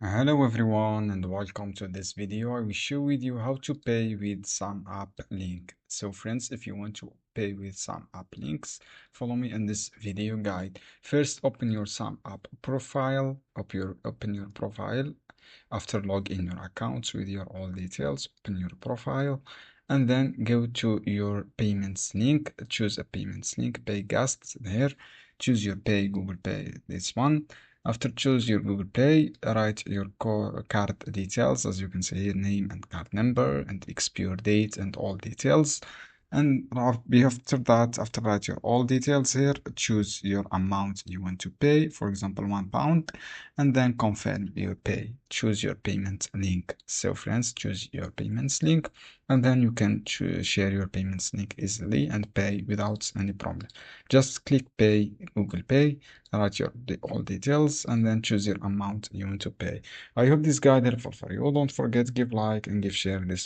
Hello everyone and welcome to this video. I will show with you how to pay with some app link. So friends, if you want to pay with some app links, follow me in this video guide. First, open your some app profile, open your profile. After log in your accounts with your all details, open your profile and then go to your payments link. Choose a payments link, pay guests there. Choose your pay, Google Pay, this one. After choose your Google Pay, write your card details, as you can see here, name and card number and expire date and all details. And after that, your all details here, choose your amount you want to pay, for example, £1, and then confirm your pay. Choose your payment link. So friends, choose your payments link, and then you can share your payments link easily and pay without any problem. Just click pay, Google Pay, write your all details, and then choose your amount you want to pay. I hope this guide helpful for you. Don't forget, give like and give share this